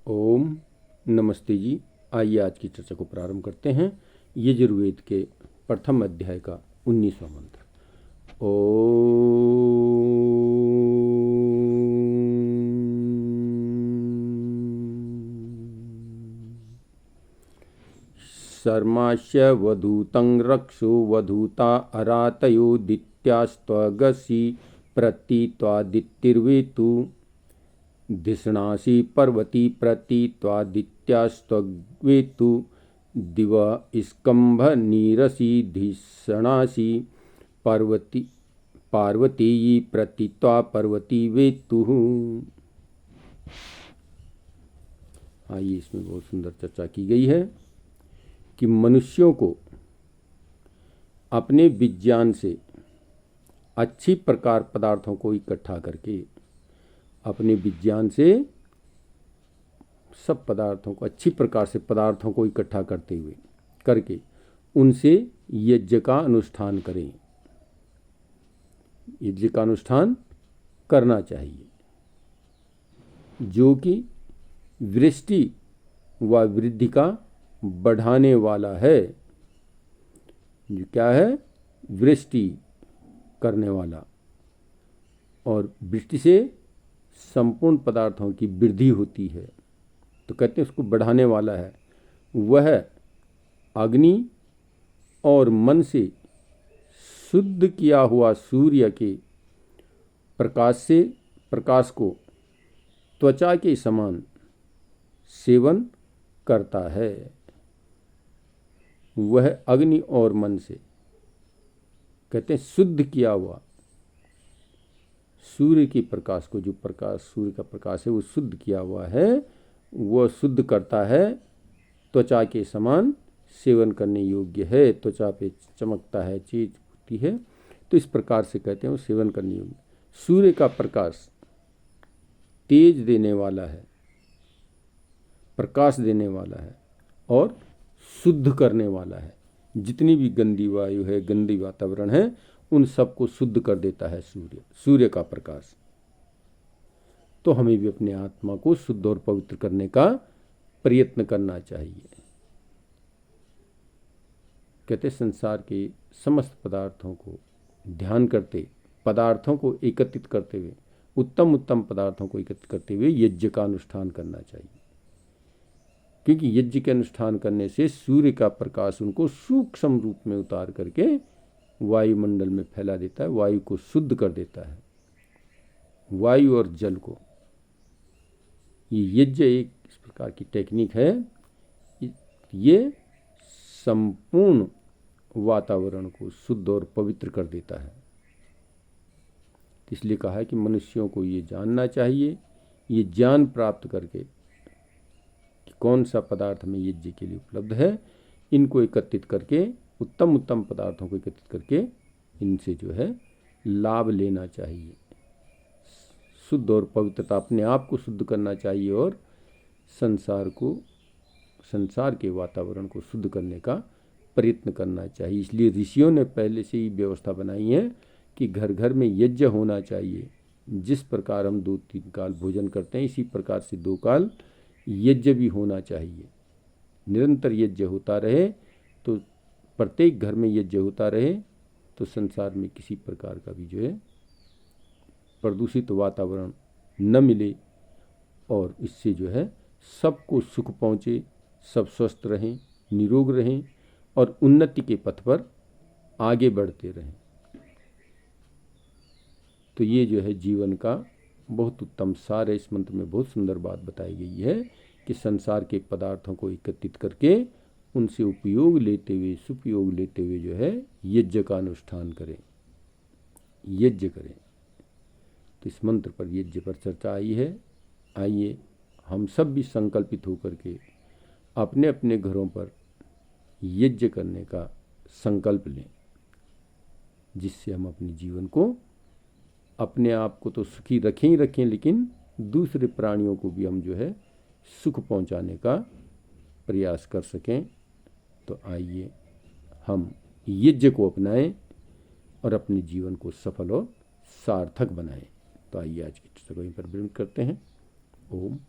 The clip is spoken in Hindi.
ओम नमस्ते जी। आइए आज की चर्चा को प्रारंभ करते हैं। यजुर्वेद के प्रथम अध्याय का 19वां मंत्र। शर्माश्य वधूतं रक्षो वधूता अरातयो दित्यास्त्वगसि प्रतीत्वादित्तिर्वेतु धिषणासि पर्वती प्रतीत्वादित्यास्त्वेतु दिव स्कंभ नीरसि धिषणासि पार्वती पार्वतीयी प्रतीत्वा पर्वती वेतुः। आइए, इसमें बहुत सुंदर चर्चा की गई है कि मनुष्यों को अपने विज्ञान से अच्छी प्रकार पदार्थों को इकट्ठा करके, अपने विज्ञान से सब पदार्थों को अच्छी प्रकार से पदार्थों को इकट्ठा करते हुए करके उनसे यज्ञ का अनुष्ठान करें। यज्ञ का अनुष्ठान करना चाहिए जो कि वृष्टि व वृद्धि का बढ़ाने वाला है। जो क्या है? वृष्टि करने वाला, और वृष्टि से संपूर्ण पदार्थों की वृद्धि होती है, तो कहते हैं उसको बढ़ाने वाला है। वह अग्नि और मन से शुद्ध किया हुआ सूर्य के प्रकाश को त्वचा के समान सेवन करता है। वह अग्नि और मन से, कहते हैं शुद्ध किया हुआ सूर्य के प्रकाश को, जो प्रकाश सूर्य का प्रकाश है वो शुद्ध किया हुआ है, वह शुद्ध करता है, त्वचा के समान सेवन करने योग्य है, त्वचा पे चमकता है, चीज होती है, तो इस प्रकार से कहते हैं वो सेवन करने योग्य। सूर्य का प्रकाश तेज देने वाला है, प्रकाश देने वाला है और शुद्ध करने वाला है। जितनी भी गंदी वायु है, गंदी वातावरण है, उन सबको शुद्ध कर देता है सूर्य का प्रकाश। तो हमें भी अपने आत्मा को शुद्ध और पवित्र करने का प्रयत्न करना चाहिए। कहते संसार के समस्त पदार्थों को ध्यान करते, पदार्थों को एकत्रित करते हुए, उत्तम पदार्थों को एकत्रित करते हुए यज्ञ का अनुष्ठान करना चाहिए। क्योंकि यज्ञ के अनुष्ठान करने से सूर्य का प्रकाश उनको सूक्ष्म रूप में उतार करके वायुमंडल में फैला देता है, वायु को शुद्ध कर देता है, वायु और जल को। ये यज्ञ एक इस प्रकार की टेक्निक है, ये संपूर्ण वातावरण को शुद्ध और पवित्र कर देता है। इसलिए कहा है कि मनुष्यों को ये जानना चाहिए, ये ज्ञान प्राप्त करके कि कौन सा पदार्थ हमें यज्ञ के लिए उपलब्ध है, इनको एकत्रित करके, उत्तम पदार्थों को एकत्रित करके इनसे जो है लाभ लेना चाहिए। शुद्ध और पवित्रता, अपने आप को शुद्ध करना चाहिए और संसार के वातावरण को शुद्ध करने का प्रयत्न करना चाहिए। इसलिए ऋषियों ने पहले से ही व्यवस्था बनाई है कि घर घर में यज्ञ होना चाहिए। जिस प्रकार हम 2-3 काल भोजन करते हैं, इसी प्रकार से 2 काल यज्ञ भी होना चाहिए। निरंतर यज्ञ होता रहे, तो प्रत्येक घर में यज्ञ होता रहे, तो संसार में किसी प्रकार का भी जो है प्रदूषित वातावरण न मिले, और इससे जो है सबको सुख पहुँचे, सब स्वस्थ रहें, निरोग रहें और उन्नति के पथ पर आगे बढ़ते रहें। तो ये जो है जीवन का बहुत उत्तम सार है। इस मंत्र में बहुत सुंदर बात बताई गई है कि संसार के पदार्थों को एकत्रित करके उनसे उपयोग लेते हुए, सुपयोग लेते हुए जो है यज्ञ का अनुष्ठान करें, यज्ञ करें। तो इस मंत्र पर, यज्ञ पर चर्चा आई है। आइए हम सब भी संकल्पित होकर के अपने अपने घरों पर यज्ञ करने का संकल्प लें, जिससे हम अपने जीवन को, अपने आप को तो सुखी रखें ही रखें, लेकिन दूसरे प्राणियों को भी हम जो है सुख पहुंचाने का प्रयास कर सकें। तो आइए हम यज्ञ को अपनाएं और अपने जीवन को सफल और सार्थक बनाएं। तो आइए आज की चर्चा को यहीं पर विराम करते हैं। ओम।